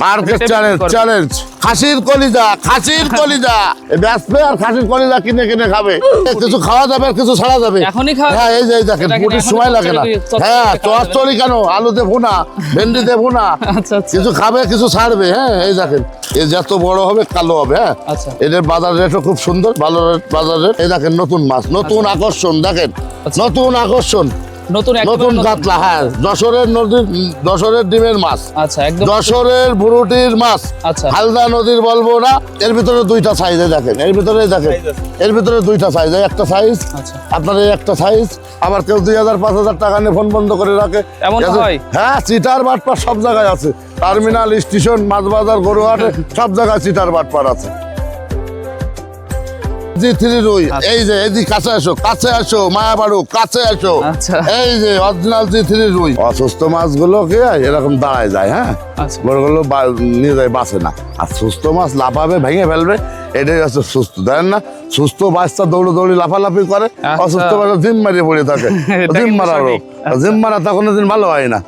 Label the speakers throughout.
Speaker 1: Market challenge খাসির কলিজা বেসবে আর খাসির কলিজা কিনে কিনে খাবে কিছু খাওয়া যাবে আর কিছু ছাড়া যাবে
Speaker 2: এখনই খাওয়া
Speaker 1: হ্যাঁ এই যে দেখেন পুটির সময় লাগে না হ্যাঁ চচ্চড়ি কেন আলুতে ভুনা ভেন্ডিতে ভুনা কিছু খাবে কিছু ছাড়বে হ্যাঁ এই দেখেন এ যত বড় হবে কালো হবে হ্যাঁ এদের বাজার রেটও খুব সুন্দর ভালো বাজার রেট এই দেখেন নতুন মাছ নতুন আকর্ষণ দেখেন নতুন আকর্ষণ নতুন কাতলা হ্যাঁ যশোরের ডিমের মাছ
Speaker 2: আচ্ছা একদম
Speaker 1: যশোরের বুরুটির মাছ
Speaker 2: আচ্ছা
Speaker 1: হালদা নদীর বলবো না এর ভিতরে দুইটা সাইজ দেখেন এর ভিতরে দুইটা সাইজ একটা সাইজ আপনার এই একটা সাইজ আবার কেউ 2000-5000 টাকা নিয়ে ফোন বন্ধ করে রাখে হ্যাঁ চিটার বাটপার সব জায়গায় আছে টার্মিনাল স্টেশন মাছ বাজার গরুহাটে সব জায়গায় চিটার বাটপার আছে জি3 রুই এই যে এদিকে কাছে আসো মায়াবাড়ু কাছে আসো এই যে অরিজিনাল জি3 রুই অসুস্থ মাছগুলো কে এরকম দাঁড়ায় যায় হ্যাঁ বড়গুলো নিয়ে যায় বাঁচে না আর সুস্থ মাছ লাফাবে ভেঙে ফেলবে এটাই হচ্ছে সুস্থ দেখেন না সুস্থ বাচ্চা দৌড়ি লাফালাফি করে অসুস্থ বাচ্চা জিম মারিয়ে পড়ে থাকে জিম মারা রোগ জিম মারা তা কোনোদিন ভালো হয় না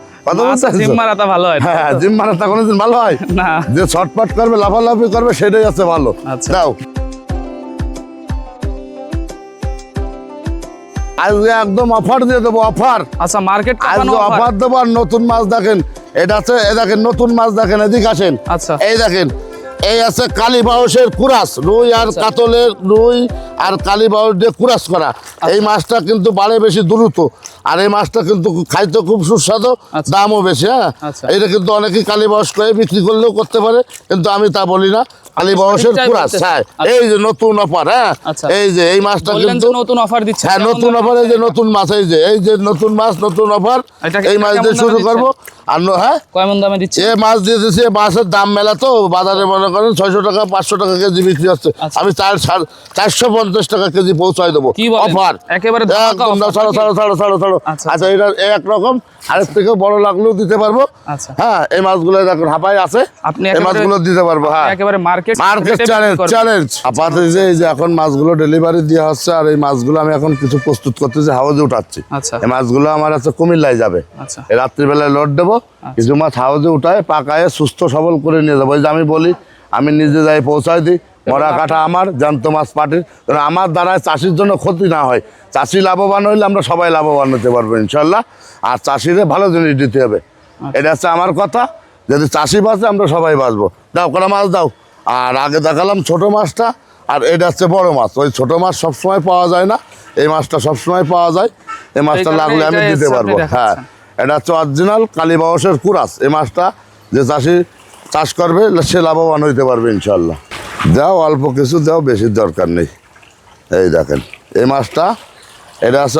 Speaker 2: জিম মারাটা ভালো হয়
Speaker 1: হ্যাঁ জিম মারাটা কোনোদিন ভালো হয় না যে ছটপট করবে লাফালাফি করবে সেটাই আছে ভালো দাও আজকে একদম অফার দিয়ে দেবো অফার
Speaker 2: আচ্ছা মার্কেট
Speaker 1: আজকে অফার দেবো আর নতুন মাছ দেখেন এটা আছে এই দেখেন নতুন মাছ দেখেন এদিকে আসেন
Speaker 2: আচ্ছা
Speaker 1: এই দেখেন এই আছে কালীবাউসের কুরাস রুই আর কাতলের রুই আর কালীবাউস দিয়ে কুরাস করা এই মাছটা কিন্তু বাড়ে বেশি দ্রুত আর এই মাছটা কিন্তু খাইতে খুব সুস্বাদু দামও বেশি হ্যাঁ এটা কিন্তু অনেকেই কালীবাউস করে বিক্রি করলেও করতে পারে কিন্তু আমি তা বলি না কালীবাউসের কুরাস হ্যাঁ এই যে নতুন অফার হ্যাঁ এই যে এই মাছটা কিন্তু
Speaker 2: নতুন অফার দিচ্ছে
Speaker 1: হ্যাঁ নতুন অফার এই যে নতুন মাছ এই যে নতুন মাছ নতুন অফার এই মাছ দিয়ে শুরু করবো আর হ্যাঁ
Speaker 2: কেমন দামে দিচ্ছে
Speaker 1: এই মাছ দিয়ে দিচ্ছে মাছের দাম মেলা তো বাজারে মনে করেন 600 টাকা 500 টাকা কেজি বিক্রি হচ্ছে আমি 450 টাকা কেজি পৌঁছাই দেবো অফার
Speaker 2: একেবারে
Speaker 1: ছাড়ো আচ্ছা এটা একরকম আরেক থেকে বড় লাগলেও দিতে পারবো হ্যাঁ এই মাছগুলো দেখুন হাঁপাই আছে এই মাছগুলো দিতে পারবো হ্যাঁ
Speaker 2: একেবারে মার্কেট
Speaker 1: চ্যালেঞ্জ আপাতত যে এখন মাছগুলো ডেলিভারি দেওয়া হচ্ছে আর এই মাছগুলো আমি এখন কিছু প্রস্তুত করতেছি হাউজে উঠাচ্ছি এই মাছগুলো আমার আছে কুমিল্লায় যাবে এই রাত্রিবেলায় লোড দেবো কিছু মাছ হাউজে উঠায় পাকায় সুস্থ সবল করে নিয়ে যাবো ওই যে আমি বলি আমি নিজে যাই পৌঁছায় দিই মরা কাটা আমার জ্যান্ত মাছ পাটির আমার দ্বারায় চাষির জন্য ক্ষতি না হয় চাষি লাভবান হইলে আমরা সবাই লাভবান হতে পারবো ইনশাল্লাহ আর চাষিরে ভালো জিনিস দিতে হবে এটা হচ্ছে আমার কথা যদি চাষি বাঁচে আমরা সবাই বাঁচবো দাও কটা মাছ দাও আর আগে দেখালাম ছোট মাছটা আর এটা হচ্ছে বড় মাছ ওই ছোট মাছ সবসময় পাওয়া যায় না এই মাছটা সবসময় পাওয়া যায় এই মাছটা লাগলে আমি দিতে পারবো হ্যাঁ এটা হচ্ছে অরিজিনাল কালীবাউসের কুরাস এই মাছটা যে চাষি চাষ করবে সে লাভবান হইতে পারবে ইনশাল্লাহ দাও অল্প কিছু দাও বেশি দরকার নেই এই দেখেন এই মাছটা এটা আছে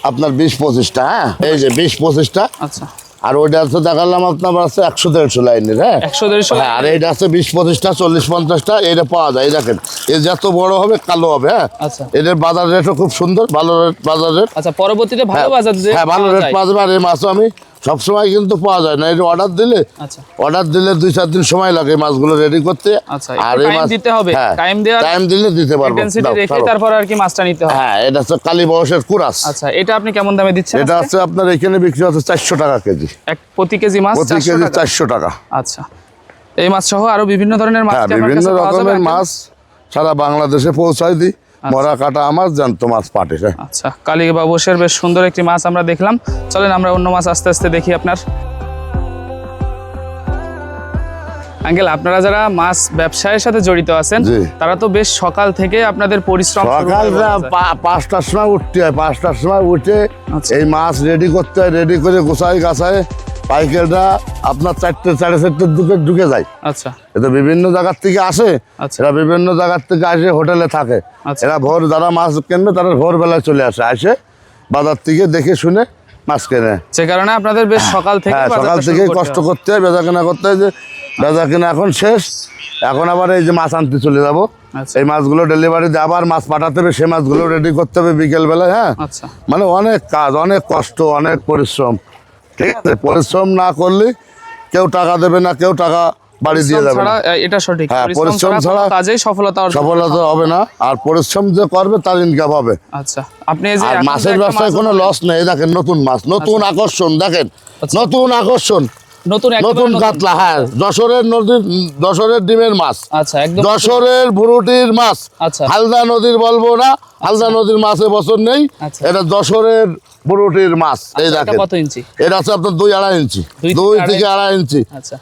Speaker 1: আপনার 20-25টা হ্যাঁ এই যে 20-25টা
Speaker 2: আচ্ছা
Speaker 1: আর ওইটা আছে দেখালাম আপনার আছে 100-150 লাইনের হ্যাঁ
Speaker 2: 100-150
Speaker 1: আর এইটা আছে 20-25টা 40-50টা এটা পাওয়া যায় দেখেন এ যত বড় হবে কালো হবে হ্যাঁ এদের বাজার রেটও খুব সুন্দর ভালো রেট বাজার রেট
Speaker 2: আচ্ছা পরবর্তীতে ভালো বাজার
Speaker 1: হ্যাঁ ভালো রেট পাওয়া যাবে আর এই মাছও আমি সবসময় কিন্তু পাওয়া যায় না এটা অর্ডার দিলে 2-4 দিন সময় লাগে মাছগুলো রেডি করতে
Speaker 2: আর এই মাছ দিতে হবে টাইম
Speaker 1: দিলে দিতে পারবো
Speaker 2: রেখে তারপর আর কি মাছটা নিতে হবে
Speaker 1: হ্যাঁ এটা হচ্ছে কালীবাউসের কুরাস
Speaker 2: আচ্ছা এটা আপনি কেমন দামে দিচ্ছেন
Speaker 1: এটা আছে আপনার এখানে বিক্রি হচ্ছে 400 টাকা কেজি
Speaker 2: প্রতি কেজি মাছ
Speaker 1: 400 টাকা
Speaker 2: আচ্ছা এই মাছ সহ আরো বিভিন্ন ধরনের মাছ
Speaker 1: বিভিন্ন রকমের মাছ সারা বাংলাদেশে পৌঁছায় দিই মরা কাটা আমার জ্যান্ত মাছ পাটে
Speaker 2: আচ্ছা কালীবাউসের বেশ সুন্দর একটি মাছ আমরা দেখলাম চলেন আমরা অন্য মাছ আস্তে আস্তে দেখি আপনার আঙ্কেল আপনারা যারা মাছ ব্যবসায়ের সাথে জড়িত আছেন তারা তো বেশ সকাল থেকে আপনাদের পরিশ্রম
Speaker 1: সকাল 5টার সময় উঠতে হয় 5টার সময় উঠে এই মাছ রেডি করতে হয় রেডি করে গোছায় গাছায় পাইকাররা আপনার 4:30 দিকে ঢুকে যায়
Speaker 2: আচ্ছা
Speaker 1: এটা বিভিন্ন জায়গার থেকে আসে এরা বিভিন্ন জায়গার থেকে আসে হোটেলে থাকে এরা ভোর যারা মাছ কিনবে তারা ভোরবেলায় চলে আসে বাজার থেকে দেখে শুনে মাছ কেনে
Speaker 2: সে কারণে আপনাদের বেশ সকাল থেকে
Speaker 1: কষ্ট করতে হয় বেচা কেনা করতে হয় যে বেচা কেনা এখন শেষ এখন আবার এই যে মাছ আনতে চলে যাবো এই মাছগুলো ডেলিভারি দিয়ে আবার মাছ পাঠাতে হবে সেই মাছগুলো রেডি করতে হবে বিকেল বেলায় হ্যাঁ মানে অনেক কাজ অনেক কষ্ট অনেক পরিশ্রম ঠিক আছে পরিশ্রম না করলে কেউ টাকা দেবে না কেউ টাকা বাড়ি দিয়ে যাবে না
Speaker 2: এটা সঠিক
Speaker 1: হ্যাঁ পরিশ্রম ছাড়া
Speaker 2: কাজেই সফলতা
Speaker 1: হবে না আর পরিশ্রম যে করবে তার ইনকাম হবে
Speaker 2: আচ্ছা আপনি এই যে
Speaker 1: মাছের ব্যবসায় কোনো লস নেই দেখেন নতুন মাছ নতুন আকর্ষণ দেখেন নতুন আকর্ষণ
Speaker 2: নতুন
Speaker 1: নতুন কাতলা, হ্যাঁ যশোরের ডিমের মাছ।
Speaker 2: আচ্ছা, একদম
Speaker 1: যশোরের ভুরুটির মাছ।
Speaker 2: আচ্ছা,
Speaker 1: হালদা নদীর বলবো না, হালদা নদীর মাছে বছর নেই।
Speaker 2: আচ্ছা।
Speaker 1: এটা যশোরের ভুরুটির মাছ। এই
Speaker 2: এটা
Speaker 1: দেখেন
Speaker 2: কত ইঞ্চি?
Speaker 1: এটা আছে আপনার 2-2.5 ইঞ্চি, 2 থেকে 2.5 ইঞ্চি।
Speaker 2: আচ্ছা,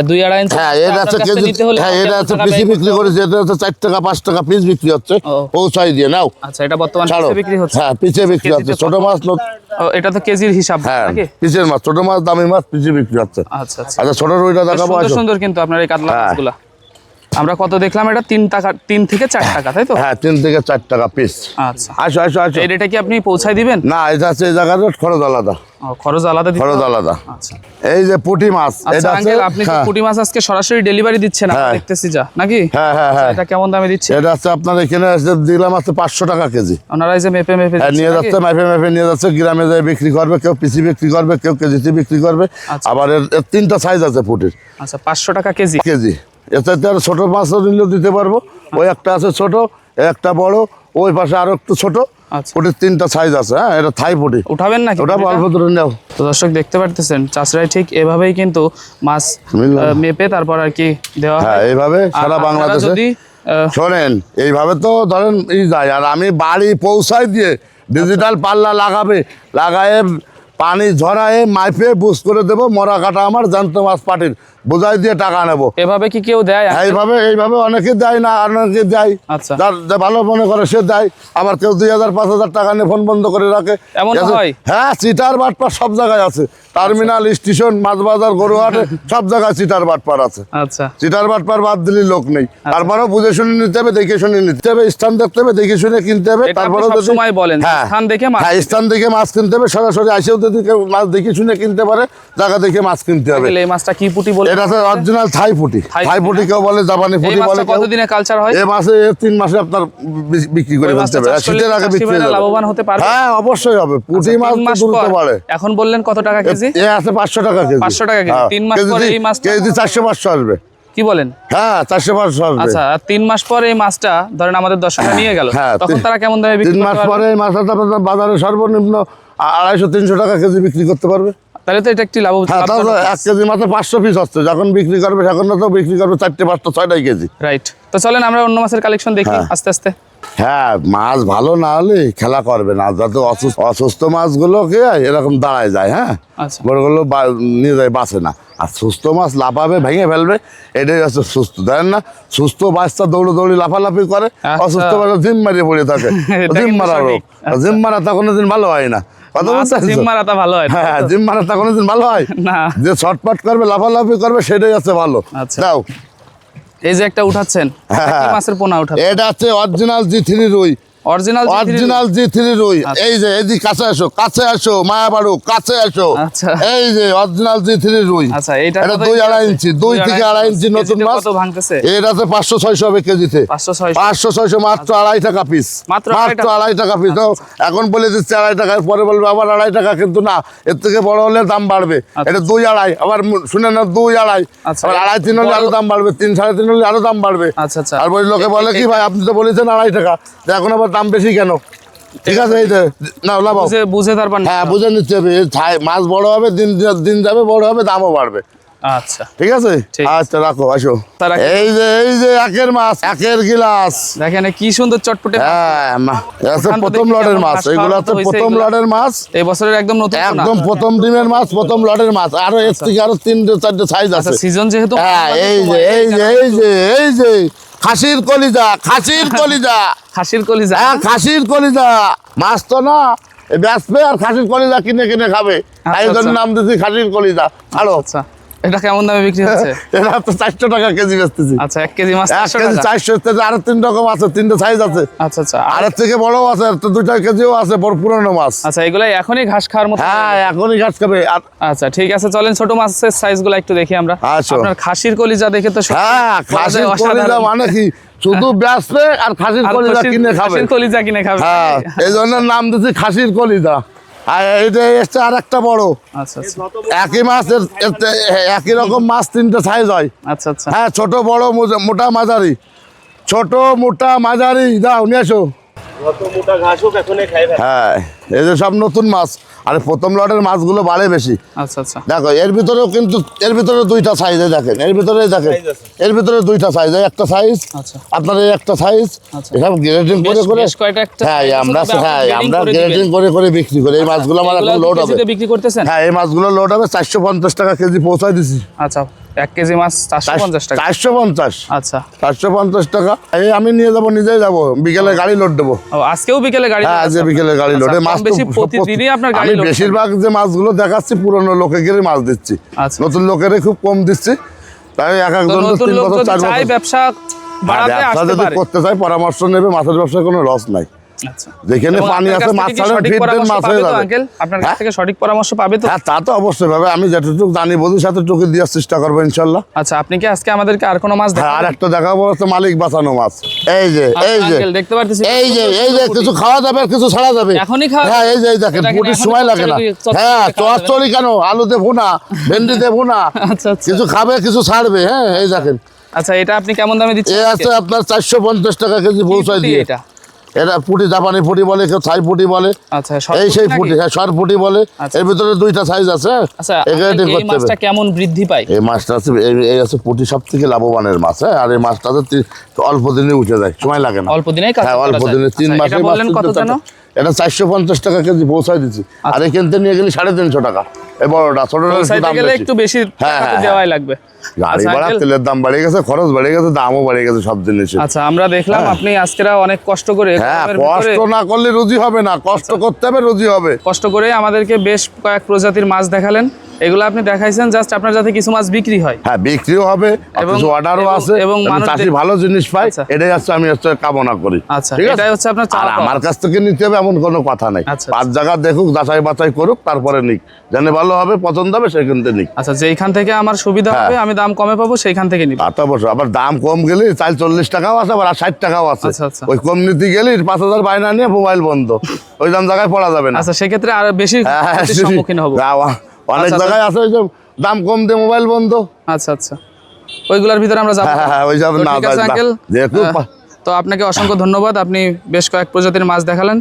Speaker 2: 2-2.5 ইঞ্চি।
Speaker 1: হ্যাঁ, এটা আছে কেজি, হ্যাঁ এটা আছে পিসি বিক্রি করেছে। এটা হচ্ছে 4 টাকা 5 টাকা পিস বিক্রি হচ্ছে, পৌঁছাই দিয়ে নাও।
Speaker 2: আচ্ছা, এটা বর্তমানে পিসে বিক্রি হচ্ছে।
Speaker 1: হ্যাঁ, পিসে বিক্রি হচ্ছে। ছোট মাছ
Speaker 2: এটা তো কেজির হিসাব
Speaker 1: হ্যাঁ,
Speaker 2: নাকি?
Speaker 1: পিসের মাছ, ছোট মাছ দামি মাছ পিসে বিক্রি হচ্ছে।
Speaker 2: আচ্ছা আচ্ছা,
Speaker 1: আচ্ছা, ছোট রুইটা দেখাবো।
Speaker 2: সুন্দর সুন্দর কিন্তু আপনার এই কাতলা মাছগুলা আমরা কত দেখলাম, এটা 3 টাকা, 3 থেকে 4 টাকা, তাই তো?
Speaker 1: হ্যাঁ, 3 থেকে 4 টাকা পিস।
Speaker 2: আচ্ছা,
Speaker 1: আসো আসো আসো।
Speaker 2: এই রেটে কি আপনি পৌঁছায় দিবেন?
Speaker 1: না, এটা আছে এই জায়গার খরচ আলাদা।
Speaker 2: খরচ আলাদা দিতে
Speaker 1: খরচ
Speaker 2: হবে?
Speaker 1: আলাদা।
Speaker 2: আচ্ছা,
Speaker 1: এই যে পুঁটি মাছ,
Speaker 2: আচ্ছা
Speaker 1: এটা আছে।
Speaker 2: আঙ্কেল, আপনি তো পুঁটি মাছ আজকে সরাসরি ডেলিভারি দিচ্ছেন, আমরা
Speaker 1: হ্যাঁ।
Speaker 2: দেখতেছি যা নাকি?
Speaker 1: হ্যাঁ হ্যাঁ হ্যাঁ।
Speaker 2: এটা কেমন দামে দিচ্ছে?
Speaker 1: এটা আছে আপনার এখানে দিলাম আছে 500 টাকা কেজি।
Speaker 2: ওনারা এই যে মেপে মেপে
Speaker 1: হ্যাঁ, নিয়ে
Speaker 2: দিচ্ছে
Speaker 1: যাচ্ছে, মাইফে মাইফে নিয়ে যাচ্ছে, গ্রামে যায় বিক্রি করবে, কেউ পিসি বিক্রি করবে, কেউ কেজিতে বিক্রি করবে।
Speaker 2: আচ্ছা।
Speaker 1: আবার এর 3টা সাইজ আছে পুঁটির।
Speaker 2: আচ্ছা, 500 টাকা কেজি।
Speaker 1: কেজি এতে আর ছোট মাছও নিলেও দিতে পারবো। ওই একটা আছে ছোট, একটা বড়, ওই পাশে আরো একটু ছোট।
Speaker 2: আচ্ছা,
Speaker 1: পুঁটির 3টা সাইজ আছে। হ্যাঁ, এটা থাই পুঁটি।
Speaker 2: উঠাবেন নাকি?
Speaker 1: ওটা অল্প ধরে নাও।
Speaker 2: তো দর্শক দেখতে পারতেছেন, চাষরাই ঠিক এভাবেই কিন্তু মাছ মেপে তারপর আর কি দেওয়া হয়।
Speaker 1: হ্যাঁ, এইভাবে
Speaker 2: আর
Speaker 1: সারা
Speaker 2: আপনারা
Speaker 1: বাংলাদেশে।
Speaker 2: যদি
Speaker 1: শোনেন, এইভাবে তো ধরেন যায়, আর আমি বাড়ি পৌঁছাই দিয়ে ডিজিটাল পাল্লা লাগায়ে পানি ঝরায়ে মাইপে বুঝ করে দেবো। মরা কাটা আমার জ্যান্ত মাছ পাটির বোঝাই দিয়ে টাকা নেবো।
Speaker 2: এভাবে কি কেউ দেয়?
Speaker 1: এইভাবে অনেকে দেয় না, অনেকে দেয়।
Speaker 2: আচ্ছা,
Speaker 1: যার যে ভালো মনে করে সে দেয়। আবার কেউ 2000-5000 টাকা নিয়ে ফোন বন্ধ করে রাখে।
Speaker 2: এমন হয়?
Speaker 1: হ্যাঁ, চিটার বাটপার সব জায়গায় আছে। টার্মিনাল, স্টেশন, মাছ বাজার, গরুহাটে সব জায়গায় চিটার বাটপার আছে।
Speaker 2: আচ্ছা,
Speaker 1: চিটার বাটপার বাদ দিলে লোক নেই। তারপরেও বুঝে শুনে নিতে হবে, দেখে শুনে নিতে হবে, স্থান দেখতে হবে, দেখে শুনে কিনতে হবে। তারপরে
Speaker 2: সময় বলেন স্থান দেখে মাছ।
Speaker 1: হ্যাঁ, স্থান দেখে মাছ কিনতে হবে। সরাসরি আসেও যদি কেউ মাছ দেখে শুনে কিনতে পারে, জায়গা দেখে মাছ কিনতে হবে।
Speaker 2: এই মাছটা কি পুঁটি বলে?
Speaker 1: এটা অরিজিনাল থাই পুঁটি। থাই পুঁটি কেউ বলে, জাপানি পুঁটি বলে।
Speaker 2: কতদিনে কালচার হয়?
Speaker 1: এই মাসে 3 মাসে আপনার বিক্রি করে ফেলতে হবে। শীতের আগে বিক্রি হয়ে যাবে।
Speaker 2: লাভবান হতে পারবে?
Speaker 1: হ্যাঁ, অবশ্যই হবে। পুঁটি মাছ তো দ্রুত বাড়ে।
Speaker 2: এখন বললেন কত টাকা কেজি?
Speaker 1: এ আছে 500 টাকা কেজি।
Speaker 2: 500 টাকা কেজি। 3 মাস পরে এই মাছটা
Speaker 1: কেজি 400-500 আসবে।
Speaker 2: কি বলেন?
Speaker 1: হ্যাঁ, 400-500 আসবে।
Speaker 2: আচ্ছা, আর 3 মাস পরে এই মাছটা ধরেন আমাদের দর্শকরা নিয়ে গেল,
Speaker 1: হ্যাঁ,
Speaker 2: তখন তারা কেমন দামে বিক্রি
Speaker 1: 3
Speaker 2: করতে
Speaker 1: মাস
Speaker 2: পারবে?
Speaker 1: পরে এই মাছটা আপনার বাজারে সর্বনিম্ন 250-300 টাকা কেজি বিক্রি করতে পারবে।
Speaker 2: তাহলে তো এটা একটি লাভ।
Speaker 1: হ্যাঁ, তাহলে 1 কেজি মাত্র 500 পিস হচ্ছে। যখন বিক্রি করবে তখন তো বিক্রি করবে 4টে 5টা 6টাই কেজি।
Speaker 2: রাইট। তো চলেন আমরা অন্য মাছের কালেকশন দেখি আস্তে আস্তে।
Speaker 1: হ্যাঁ, মাছ ভালো না হলে খেলা করবে না। যাতে অসুস্থ মাছগুলোকে এরকম দাঁড়ায় যায়। হ্যাঁ,
Speaker 2: আচ্ছা,
Speaker 1: বড়গুলো নিয়ে যায়, বাঁচে না। আর সুস্থ মাছ লাফাবে, ভেঙে ফেলবে, এটাই হচ্ছে সুস্থ। দেখেন না, সুস্থ বাচ্চা দৌড়ি লাফালাফি করে, অসুস্থ বাচ্চা জিম মারিয়ে পড়ে থাকে। জিম মারা রোগ, জিম মারাটা কোনোদিন ভালো হয় না।
Speaker 2: জিম মারাটা ভালো হয়?
Speaker 1: হ্যাঁ, জিম মারাটা কোনোদিন ভালো হয়
Speaker 2: না।
Speaker 1: যে ছটপট করবে, লাফালাফি করবে, সেটাই হচ্ছে ভালো।
Speaker 2: আচ্ছা,
Speaker 1: দাও।
Speaker 2: এই যে একটা উঠাচ্ছেন, কি মাছের পোনা উঠাচ্ছেন?
Speaker 1: এটা হচ্ছে অরিজিনাল G3 রুই। অরিজিনাল G3 রুই। এই যে এদিকে কাছে আসো মায়াবাড়ু, কাছে আসো।
Speaker 2: আচ্ছা,
Speaker 1: এই যে অরিজিনাল G3 রুই।
Speaker 2: আচ্ছা, এটা
Speaker 1: 2-2.5 ইঞ্চি, 2 থেকে 2.5 ইঞ্চি নতুন মাছ।
Speaker 2: কত ভাঙতেছে?
Speaker 1: এটাতে 500-600 হবে কেজিতে।
Speaker 2: 500-600
Speaker 1: মাত্র 2.5 টাকা পিস।
Speaker 2: মাত্র
Speaker 1: 2.5 টাকা পিস। এখন বলে দিচ্ছে 2.5 টাকা, পরে বলবে আবার 2.5 টাকা, কিন্তু না, এর থেকে বড় হলে দাম বাড়বে। এটা 2-2.5, আবার শুনে না 2-2.5, আবার 2.5-3 হলে আরো দাম বাড়বে, 3-3.5 হলে আরো দাম বাড়বে।
Speaker 2: আচ্ছা আচ্ছা,
Speaker 1: আর ওই লোকে বলে কি, ভাই আপনি তো বলেছেন 2.5 টাকা, এখন আবার দাম বেশি কেন? ঠিক আছে, এই যে না লাভ
Speaker 2: বুঝে তারপর।
Speaker 1: হ্যাঁ, বুঝে নিতে হবে। মাছ বড় হবে, দিন যাবে, বড় হবে, দামও বাড়বে।
Speaker 2: আচ্ছা,
Speaker 1: ঠিক আছে। আচ্ছা, রাখো, আসো। এই যে একের মাছ, একের গিলাস
Speaker 2: দেখেন কি সুন্দর চটপটে।
Speaker 1: হ্যাঁ, প্রথম লটের মাছ। এগুলো হচ্ছে প্রথম লটের মাছ,
Speaker 2: এই বছরের একদম নতুন,
Speaker 1: একদম প্রথম ডিমের মাছ, প্রথম লটের মাছ। আরো এর থেকে আরো 3-4টে সাইজ আছে।
Speaker 2: সিজন যেহেতু।
Speaker 1: হ্যাঁ, এই যে খাসির কলিজা, খাসির কলিজা হ্যাঁ, খাসির কলিজা মাছ তো না, বেচবে আর খাসির কলিজা কিনে খাবে। এই জন্য নাম দিচ্ছি খাসির কলিজা। আরো
Speaker 2: আচ্ছা, এটা কেমন দামে বিক্রি হচ্ছে?
Speaker 1: এটা তো 400 টাকা কেজি বেচতেছি।
Speaker 2: আচ্ছা, 1 কেজি মাছ
Speaker 1: 1 কেজি 400। আরো 3 রকম আছে, 3টে সাইজ আছে।
Speaker 2: আচ্ছা আচ্ছা,
Speaker 1: আর এর থেকে বড় আছে, 2 কেজিও আছে, বড় পুরনো মাছ।
Speaker 2: আচ্ছা, এগুলাই এখনই ঘাস খাওয়ার মতো?
Speaker 1: হ্যাঁ, এখনই ঘাস খাবে।
Speaker 2: আচ্ছা, ঠিক আছে, চলেন ছোট মাছের সাইজগুলো একটু দেখি আমরা। আপনার খাসির কলিজা দেখে তো।
Speaker 1: হ্যাঁ, খাসির কলিজা মানে কি, শুধু বেচবে আর খাসির কলিজা কিনে খাবে। হ্যাঁ, এই জন্য নাম দিচ্ছি খাসির কলিজা। আর এইটা এসছে আর একটা বড়।
Speaker 2: আচ্ছা,
Speaker 1: একই মাছ, একই রকম মাছ 3টে সাইজ হয়।
Speaker 2: আচ্ছা আচ্ছা,
Speaker 1: হ্যাঁ, ছোট বড় মোটা মাঝারি। ছোট মোটা মাঝারি, দাও নিয়ে আসো। হ্যাঁ, এই যে সব নতুন মাছ। আর প্রথম লটের মাছগুলো বাড়ে বেশি।
Speaker 2: আচ্ছা আচ্ছা,
Speaker 1: দেখো এর ভিতরেও কিন্তু এর ভিতরে দুইটা সাইজে দেখেন, এর ভিতরে দেখেন, এর ভিতরে দুইটা সাইজ, একটা সাইজ
Speaker 2: আচ্ছা
Speaker 1: আপনার এই একটা সাইজ,
Speaker 2: আচ্ছা।
Speaker 1: এসব গ্রেডিং করে করে
Speaker 2: বেশ কয়টা একটা
Speaker 1: হ্যাঁ
Speaker 2: size আছে,
Speaker 1: আমরা
Speaker 2: তবে আপনি
Speaker 1: আমরা
Speaker 2: grading করে
Speaker 1: গ্রেডিং করে করে বিক্রি করি। এই মাছগুলো আমার
Speaker 2: এগুলো
Speaker 1: এখন
Speaker 2: কি
Speaker 1: লোড হবে।
Speaker 2: কেজিতে বিক্রি করতেছেন?
Speaker 1: হ্যাঁ এই মাছগুলো লোড হবে 450 টাকা কেজি পৌঁছায় দিছি।
Speaker 2: আচ্ছা, 1 কেজি মাছ 450 টাকা।
Speaker 1: 450
Speaker 2: আচ্ছা,
Speaker 1: 450 টাকা। এই আমি নিয়ে যাবো, নিজেই যাবো, বিকেলে গাড়ি লোড দেবো।
Speaker 2: ও আজকেও বিকেলে গাড়ি
Speaker 1: হ্যাঁ
Speaker 2: লোড
Speaker 1: আজকে
Speaker 2: আছে
Speaker 1: বিকেলে গাড়ি
Speaker 2: আপনার?
Speaker 1: লোডে
Speaker 2: আচ্ছা,
Speaker 1: মাছ
Speaker 2: কম
Speaker 1: তো
Speaker 2: বেশি প্রতিদিনই আপনার গাড়ি
Speaker 1: আমি
Speaker 2: লোড
Speaker 1: বেশিরভাগ যে মাছগুলো দেখাচ্ছি পুরনো লোকেদেরই মাছ দিচ্ছি,
Speaker 2: আচ্ছা।
Speaker 1: নতুন লোকেরই খুব কম দিচ্ছি। তাই এক
Speaker 2: তো
Speaker 1: একজন
Speaker 2: নতুন
Speaker 1: 3
Speaker 2: লোক
Speaker 1: বছর
Speaker 2: যদি
Speaker 1: 4
Speaker 2: চায়
Speaker 1: বছর
Speaker 2: ব্যবসা বাড়াতে
Speaker 1: ব্যবসা
Speaker 2: আসতে
Speaker 1: যদি
Speaker 2: পারে।
Speaker 1: করতে চাই পরামর্শ নেবে। মাছের ব্যবসায় কোনো লস নাই।
Speaker 2: আচ্ছা,
Speaker 1: যেখানে
Speaker 2: এবং
Speaker 1: পানি
Speaker 2: আপনার
Speaker 1: আছে
Speaker 2: কাছ
Speaker 1: মাছ
Speaker 2: থেকে কি
Speaker 1: ছাড়েন,
Speaker 2: সঠিক
Speaker 1: ফিট দেন,
Speaker 2: পরামর্শ
Speaker 1: মাছ
Speaker 2: পাবে
Speaker 1: হয়ে
Speaker 2: তো
Speaker 1: যাবে।
Speaker 2: আঙ্কেল? আপনার কাছ থেকে সঠিক পরামর্শ পাবে তো?
Speaker 1: হ্যাঁ তা তো অবশ্যই ভাবে, আমি যতটুকু জানি বুঝি সাথেটুকু দেওয়ার চেষ্টা করবো ইনশাল্লাহ।
Speaker 2: আচ্ছা, আপনি কি আজকে আমাদেরকে আর কোনো মাছ
Speaker 1: হ্যাঁ আর
Speaker 2: দেখাবেন?
Speaker 1: একটা দেখাবো হচ্ছে মালিক বাঁচানো মাছ। এই যে এই যে
Speaker 2: আঙ্কেল দেখতে পারতেছি,
Speaker 1: এই যে এই যে কিছু খাওয়া যাবে আর কিছু ছাড়া যাবে।
Speaker 2: এখনই খাওয়া
Speaker 1: হ্যাঁ
Speaker 2: যাবে?
Speaker 1: এই যে এই দেখেন,
Speaker 2: এটা কি
Speaker 1: পুটির
Speaker 2: এখনই
Speaker 1: সময় লাগে না।
Speaker 2: চচ্চড়ি
Speaker 1: হ্যাঁ
Speaker 2: খাওয়া যাবে?
Speaker 1: চচ্চড়ি কেন, আলু দেবো না, ভেন্ডি দেবো না,
Speaker 2: আচ্ছা আচ্ছা
Speaker 1: কিছু খাবে কিছু ছাড়বে। হ্যাঁ এই দেখেন,
Speaker 2: আচ্ছা, এটা আপনি কেমন দামে দিচ্ছেন?
Speaker 1: এ আছে আপনার 450 টাকা কেজি পৌঁছায়
Speaker 2: কি
Speaker 1: দিয়ে।
Speaker 2: এটা?
Speaker 1: এটা পুটি, জাপানি পুটি বলে, কেউ থাই পুটি বলে,
Speaker 2: আচ্ছা,
Speaker 1: এই সেই
Speaker 2: নাকি?
Speaker 1: পুটি, হ্যাঁ সর পুটি বলে।
Speaker 2: আচ্ছা।
Speaker 1: এর ভিতরে দুইটা সাইজ আছে।
Speaker 2: আচ্ছা,
Speaker 1: এগুলো
Speaker 2: আঙ্কেল, এই
Speaker 1: করতে হবে।
Speaker 2: মাছটা কেমন বৃদ্ধি পায়?
Speaker 1: এই মাছটা আছে, এই আছে পুটি সব থেকে লাভবানের মাছ। হ্যাঁ আর এই মাছটা অল্প দিনে উঠে যায়, সময় লাগে না।
Speaker 2: অল্প দিনেই কাজ
Speaker 1: হ্যাঁ
Speaker 2: করা
Speaker 1: অল্প
Speaker 2: যায়।
Speaker 1: দিনে 3
Speaker 2: আচ্ছা,
Speaker 1: মাসে
Speaker 2: এটা বললেন কত যেন?
Speaker 1: এটা 450 টাকা কেজি পৌঁছায় দিচ্ছি। আর এখান থেকে নিয়ে গেলে 350 টাকা। এই বড়টা, ছোটটা
Speaker 2: পৌঁছাইতে
Speaker 1: দাম
Speaker 2: গেলে
Speaker 1: বেশি।
Speaker 2: একটু বেশি
Speaker 1: হ্যাঁ,
Speaker 2: টাকা তো
Speaker 1: হ্যাঁ,
Speaker 2: দেওয়াই লাগবে।
Speaker 1: গাড়ি
Speaker 2: আচ্ছা,
Speaker 1: ভাড়া,
Speaker 2: আঙ্কেল,
Speaker 1: তেলের দাম বেড়ে গেছে, খরচ বেড়ে গেছে, দামও বেড়ে গেছে সব জিনিসের।
Speaker 2: আচ্ছা, আমরা দেখলাম আপনি আজকে অনেক কষ্ট করে
Speaker 1: হ্যাঁ
Speaker 2: গরমের ভিতরে
Speaker 1: কষ্ট না করলে রুজি হবে না, কষ্ট করতে হবে, রুজি হবে।
Speaker 2: কষ্ট করে আমাদেরকে বেশ কয়েক প্রজাতির মাছ দেখালেন। এগুলো আপনি দেখাইছেন জাস্ট আপনার যাতে কিছু মাছ বিক্রি হয়।
Speaker 1: হ্যাঁ বিক্রিও হবে, আর
Speaker 2: এবং-
Speaker 1: কিছু অর্ডারও
Speaker 2: এবং-
Speaker 1: আছে,
Speaker 2: এবং
Speaker 1: এবং
Speaker 2: মানুষ
Speaker 1: চাষি ভালো জিনিস পায়,
Speaker 2: আচ্ছা।
Speaker 1: এটাই হচ্ছে আমি কামনা করি।
Speaker 2: আচ্ছা,
Speaker 1: ঠিক আছে?
Speaker 2: এটাই হচ্ছে আপনার
Speaker 1: আর
Speaker 2: চাওয়া পাওয়া।
Speaker 1: আমার কাছ থেকে নিতে হবে এমন কোনো কথা নাই।
Speaker 2: আচ্ছা,
Speaker 1: 5 জায়গা দেখুক, যাচাই বাছাই করুক, তারপরে নিক, জানে ভালো হবে, পছন্দ হবে, সেখান থেকে নিক।
Speaker 2: আচ্ছা, যেইখান থেকে আমার সুবিধা
Speaker 1: হ্যাঁ।
Speaker 2: হবে, আমি দাম কমে পাবো, সেইখান থেকে নিব।
Speaker 1: তা তো অবশ্যই। আবার দাম কম গেলে চাল 40 টাকাও আছে, আবার 60 টাকাও আছে।
Speaker 2: আচ্ছা, আচ্ছা।
Speaker 1: ওই কম নিতে গেলে 5000 বায়না নিয়ে মোবাইল বন্ধ, ওই দাম জায়গায় পড়া যাবে না।
Speaker 2: আচ্ছা, সেক্ষেত্রে আর বেশি
Speaker 1: হ্যাঁ,
Speaker 2: ক্ষতির সম্মুখীন হবো।
Speaker 1: অনেক
Speaker 2: আচ্ছা,
Speaker 1: জায়গায় আছে ওই যে দাম কম দিয়ে মোবাইল বন্ধ।
Speaker 2: আচ্ছা আচ্ছা, ওইগুলোর ভিতরে আমরা যাবো।
Speaker 1: হ্যাঁ ওই সব
Speaker 2: তো
Speaker 1: না
Speaker 2: ঠিক আছে, আঙ্কেল,
Speaker 1: যেহেতু
Speaker 2: তো আপনাকে অসংখ্য ধন্যবাদ। আপনি বেশ কয়েক প্রজাতির মাছ দেখালেন।